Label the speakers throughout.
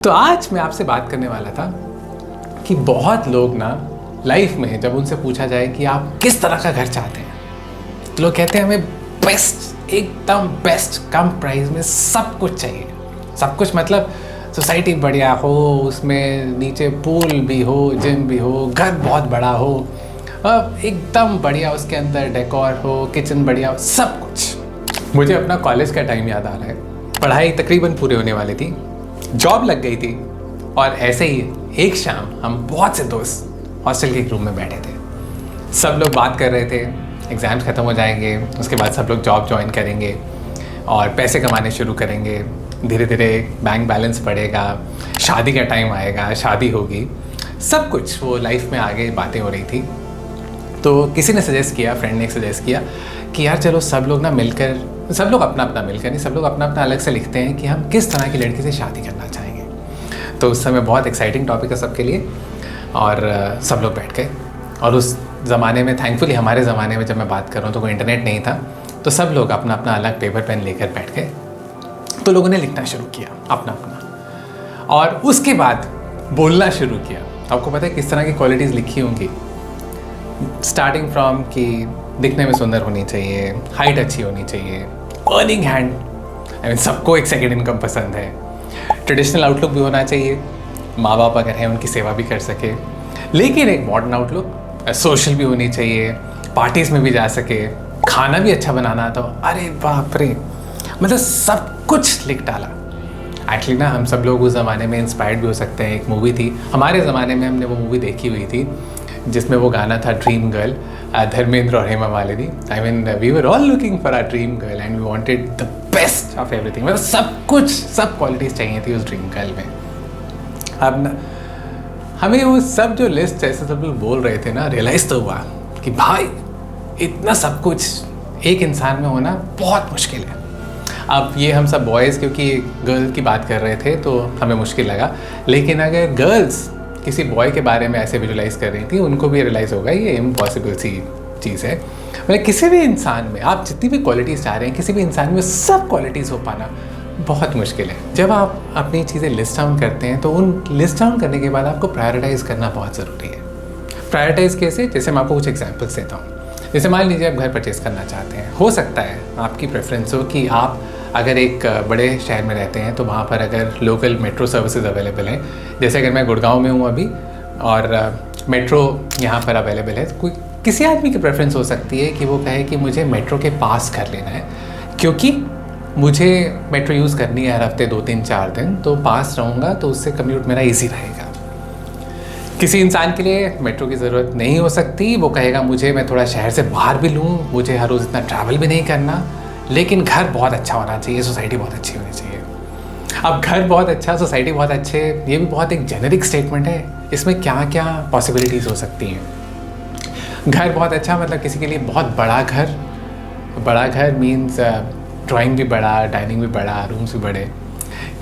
Speaker 1: तो आज मैं आपसे बात करने वाला था कि बहुत लोग ना लाइफ में जब उनसे पूछा जाए कि आप किस तरह का घर चाहते हैं तो लोग कहते हैं हमें बेस्ट, एकदम बेस्ट, कम प्राइस में सब कुछ चाहिए। सब कुछ मतलब सोसाइटी बढ़िया हो, उसमें नीचे पूल भी हो, जिम भी हो, घर बहुत बड़ा हो, एकदम बढ़िया, उसके अंदर डेकोर हो, किचन बढ़िया हो, सब कुछ। मुझे अपना कॉलेज का टाइम याद आ रहा है। पढ़ाई तकरीबन पूरी होने वाली थी, जॉब लग गई थी और ऐसे ही एक शाम हम बहुत से दोस्त हॉस्टल के एक रूम में बैठे थे। सब लोग बात कर रहे थे, एग्ज़ाम्स ख़त्म हो जाएंगे, उसके बाद सब लोग जॉब ज्वाइन करेंगे और पैसे कमाने शुरू करेंगे, धीरे धीरे बैंक बैलेंस बढ़ेगा, शादी का टाइम आएगा, शादी होगी, सब कुछ वो लाइफ में आगे बातें हो रही थी। तो किसी ने सजेस्ट किया, फ्रेंड ने सजेस्ट किया कि यार चलो सब लोग ना मिलकर, सब लोग अपना अपना मिलकर नहीं, सब लोग अपना अपना अलग से लिखते हैं कि हम किस तरह की लड़की से शादी करना चाहेंगे। तो उस समय बहुत एक्साइटिंग टॉपिक है सबके लिए और सब लोग बैठ गए। और उस ज़माने में, थैंकफुली हमारे ज़माने में जब मैं बात कर रहा हूँ तो कोई इंटरनेट नहीं था, तो सब लोग अपना अपना अलग पेपर पेन लेकर बैठ गए। तो लोगों ने लिखना शुरू किया अपना अपना, और उसके बाद बोलना शुरू किया। आपको पता है किस तरह की क्वालिटीज़ लिखी होंगी, स्टार्टिंग फ्रॉम कि दिखने में सुंदर होनी चाहिए, हाइट अच्छी होनी चाहिए, अर्निंग हैंड, आई मीन सबको एक सेकेंड इनकम पसंद है, ट्रेडिशनल आउटलुक भी होना चाहिए, माँ बाप अगर हैं उनकी सेवा भी कर सके, लेकिन एक मॉडर्न आउटलुक, सोशल भी होनी चाहिए, पार्टीज़ में भी जा सके, खाना भी अच्छा बनाना आता हो। अरे बाप रे, मतलब सब कुछ लिख डाला। एक्चुअली ना हम सब लोग उस ज़माने में इंस्पायर्ड भी हो सकते हैं। एक मूवी थी हमारे ज़माने में, हमने वो मूवी देखी हुई थी जिसमें वो गाना था ड्रीम गर्ल, धर्मेंद्र और Hema Malini. I mean we were all looking for our dream girl and we wanted the best of everything. मतलब सब कुछ, सब क्वालिटीज़ चाहिए थी उस ड्रीम गर्ल में। अब ना हमें वो सब जो लिस्ट जैसे सब लोग बोल रहे थे ना, रियलाइज़ तो हुआ कि भाई इतना सब कुछ एक इंसान में होना बहुत मुश्किल है। अब ये हम सब बॉयज़ क्योंकि गर्ल की बात कर रहे थे तो हमें मुश्किल लगा, लेकिन अगर गर्ल्स किसी बॉय के बारे में ऐसे विजुलाइज़ कर रही थी, उनको भी रियलाइज़ होगा ये इम्पॉसिबल सी चीज़ है। मतलब किसी भी इंसान में आप जितनी भी क्वालिटीज़ चाह रहे हैं, किसी भी इंसान में सब क्वालिटीज़ हो पाना बहुत मुश्किल है। जब आप अपनी चीज़ें लिस्ट डाउन करते हैं तो उन लिस्ट डाउन करने के बाद आपको प्रायोरिटाइज़ करना बहुत ज़रूरी है। प्रायोरिटाइज़ कैसे? जैसे मैं आपको कुछ एग्जाम्पल्स देता हूँ। जैसे मान लीजिए आप घर परचेज़ करना चाहते हैं, हो सकता है आपकी प्रेफरेंस हो कि आप अगर एक बड़े शहर में रहते हैं तो वहाँ पर अगर लोकल मेट्रो सर्विसेज अवेलेबल हैं, जैसे अगर मैं गुड़गांव में हूँ अभी और मेट्रो यहाँ पर अवेलेबल है, कोई किसी आदमी की प्रेफरेंस हो सकती है कि वो कहे कि मुझे मेट्रो के पास घर लेना है क्योंकि मुझे मेट्रो यूज़ करनी है हर हफ्ते 2-3-4 दिन, तो पास रहूँगा तो उससे कम्यूट मेरा ईजी रहेगा। किसी इंसान के लिए मेट्रो की ज़रूरत नहीं हो सकती, वो कहेगा मैं थोड़ा शहर से बाहर भी लूँ, मुझे हर रोज़ इतना ट्रैवल भी नहीं करना, लेकिन घर बहुत अच्छा होना चाहिए, सोसाइटी बहुत अच्छी होनी चाहिए। अब घर बहुत अच्छा, सोसाइटी बहुत अच्छे, ये भी बहुत एक जेनेरिक स्टेटमेंट है। इसमें क्या क्या पॉसिबिलिटीज़ हो सकती हैं। घर बहुत अच्छा मतलब किसी के लिए बहुत बड़ा घर, बड़ा घर मीन्स ड्राइंग भी बड़ा, डाइनिंग भी बड़ा, रूम्स भी बड़े।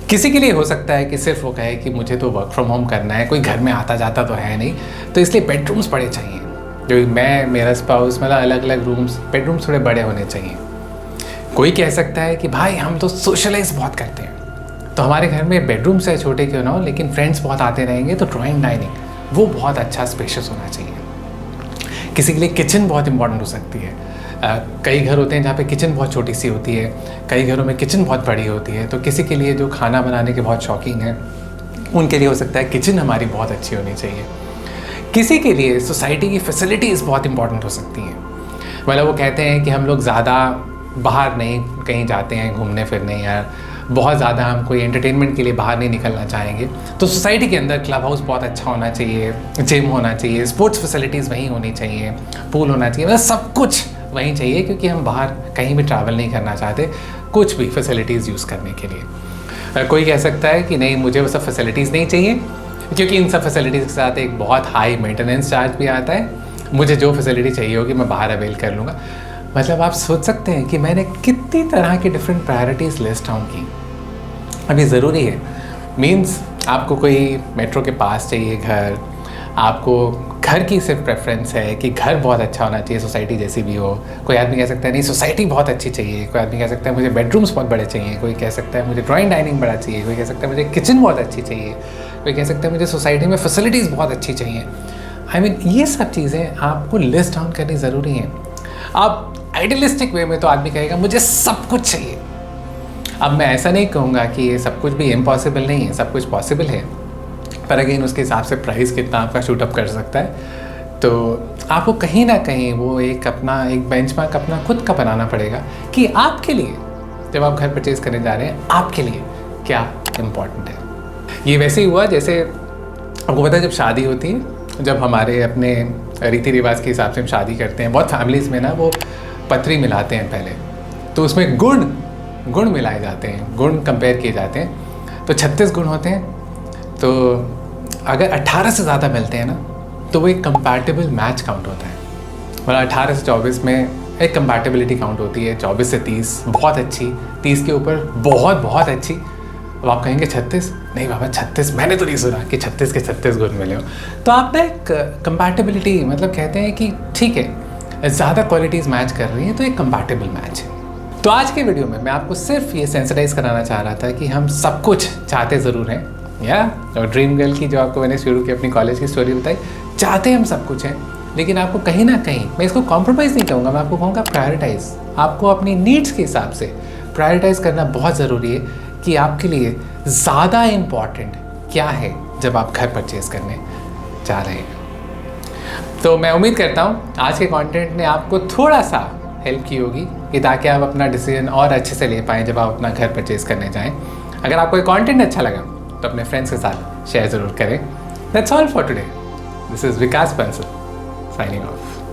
Speaker 1: किसी के लिए हो सकता है कि सिर्फ वो कहे कि मुझे तो वर्क फ्रॉम होम करना है, कोई घर में आता जाता तो है नहीं, तो इसलिए बेडरूम्स बड़े चाहिए। जो मेरा स्पाउस, मतलब अलग अलग रूम्स, बेडरूम्स थोड़े बड़े होने चाहिए। कोई कह सकता है कि भाई हम तो सोशलाइज बहुत करते हैं, तो हमारे घर में बेडरूम से छोटे क्यों ना हो, लेकिन फ्रेंड्स बहुत आते रहेंगे, तो ड्राइंग डाइनिंग वो बहुत अच्छा स्पेशियस होना चाहिए। किसी के लिए किचन बहुत इंपॉर्टेंट हो सकती है। कई घर होते हैं जहाँ पे किचन बहुत छोटी सी होती है, कई घरों में किचन बहुत बड़ी होती है। तो किसी के लिए जो खाना बनाने के बहुत शौकीन है, उनके लिए हो सकता है किचन हमारी बहुत अच्छी होनी चाहिए। किसी के लिए सोसाइटी की फैसिलिटीज़ बहुत इंपॉर्टेंट हो सकती हैं। मतलब वो कहते हैं कि हम लोग ज़्यादा बाहर नहीं कहीं जाते हैं घूमने फिरने, यार बहुत ज़्यादा हम कोई एंटरटेनमेंट के लिए बाहर नहीं निकलना चाहेंगे, तो सोसाइटी के अंदर क्लब हाउस बहुत अच्छा होना चाहिए, जिम होना चाहिए, स्पोर्ट्स फैसिलिटीज़ वहीं होनी चाहिए, पूल होना चाहिए, मतलब सब कुछ वहीं चाहिए क्योंकि हम बाहर कहीं भी ट्रैवल नहीं करना चाहते कुछ भी फैसिलिटीज़ यूज़ करने के लिए। कोई कह सकता है कि नहीं, मुझे वो सब फैसिलिटीज़ नहीं चाहिए क्योंकि इन सब फैसिलिटीज़ के साथ एक बहुत हाई मेंटेनेंस चार्ज भी आता है, मुझे जो फैसिलिटी चाहिए होगी मैं बाहर अवेल कर लूँगा। मतलब आप सोच सकते हैं कि मैंने कितनी तरह की डिफरेंट प्रायोरिटीज़ लिस्ट डाउन की। अभी ज़रूरी है, मीन्स आपको कोई मेट्रो के पास चाहिए घर, आपको घर की सिर्फ प्रेफरेंस है कि घर बहुत अच्छा होना चाहिए, सोसाइटी जैसी भी हो। कोई आदमी कह सकता है नहीं सोसाइटी बहुत अच्छी चाहिए, कोई आदमी कह सकता है मुझे बेडरूम्स बहुत बड़े चाहिए, कोई कह सकता है मुझे ड्राइंग डाइनिंग बड़ा चाहिए, कोई कह सकता है मुझे किचन बहुत अच्छी चाहिए, कोई कह सकता है मुझे सोसाइटी में फैसिलिटीज़ बहुत अच्छी चाहिए। आई मीन ये सब चीज़ें आपको लिस्ट डाउन करनी ज़रूरी हैं। आप आइडियलिस्टिक वे में तो आदमी कहेगा मुझे सब कुछ चाहिए। अब मैं ऐसा नहीं कहूँगा कि ये सब कुछ भी इम्पॉसिबल नहीं है, सब कुछ पॉसिबल है, पर अगेन उसके हिसाब से प्राइस कितना आपका शूट अप कर सकता है। तो आपको कहीं ना कहीं वो एक बेंचमार्क अपना खुद का बनाना पड़ेगा कि आपके लिए जब आप घर परचेज़ करने जा रहे हैं आपके लिए क्या इम्पॉर्टेंट है। ये वैसे ही हुआ जैसे आपको पता है जब शादी होती है, जब हमारे अपने रीति रिवाज के हिसाब से हम शादी करते हैं, बहुत फैमिलीज़ में ना वो पथरी मिलाते हैं पहले, तो उसमें गुण मिलाए जाते हैं, गुण कंपेयर किए जाते हैं। तो 36 गुण होते हैं, तो अगर 18 से ज़्यादा मिलते हैं ना तो वो एक कंपैटिबल मैच काउंट होता है। मतलब 18 से 24 में एक कंपैटिबिलिटी काउंट होती है, 24 से 30 बहुत अच्छी, 30 के ऊपर बहुत अच्छी। अब आप कहेंगे 36, नहीं बाबा 36 मैंने तो नहीं सुना कि 36 के 36 गुण मिले हो। तो आप ना एक कंपैटिबिलिटी मतलब कहते हैं कि ठीक है ज़्यादा क्वालिटीज़ मैच कर रही हैं तो एक कंपैटिबल मैच है। तो आज के वीडियो में मैं आपको सिर्फ ये सेंसिटाइज कराना चाह रहा था कि हम सब कुछ चाहते ज़रूर हैं, या और ड्रीम गर्ल की जो आपको मैंने शुरू की अपनी कॉलेज की स्टोरी बताई, चाहते हम सब कुछ हैं, लेकिन आपको कहीं ना कहीं, मैं इसको कॉम्प्रोमाइज़ नहीं कहूँगा, मैं आपको कहूँगा प्रायोरिटाइज। आपको अपनी नीड्स के हिसाब से प्रायोरिटाइज करना बहुत ज़रूरी है कि आपके लिए ज़्यादा इम्पॉर्टेंट क्या है जब आप घर परचेज़ करने जा रहे हैं। तो मैं उम्मीद करता हूँ आज के कंटेंट ने आपको थोड़ा सा हेल्प की होगी कि ताकि आप अपना डिसीजन और अच्छे से ले पाएँ जब आप अपना घर परचेज़ करने जाएँ। अगर आपको ये कंटेंट अच्छा लगा तो अपने फ्रेंड्स के साथ शेयर ज़रूर करें। That's all for today. This is Vikas Bansal signing off.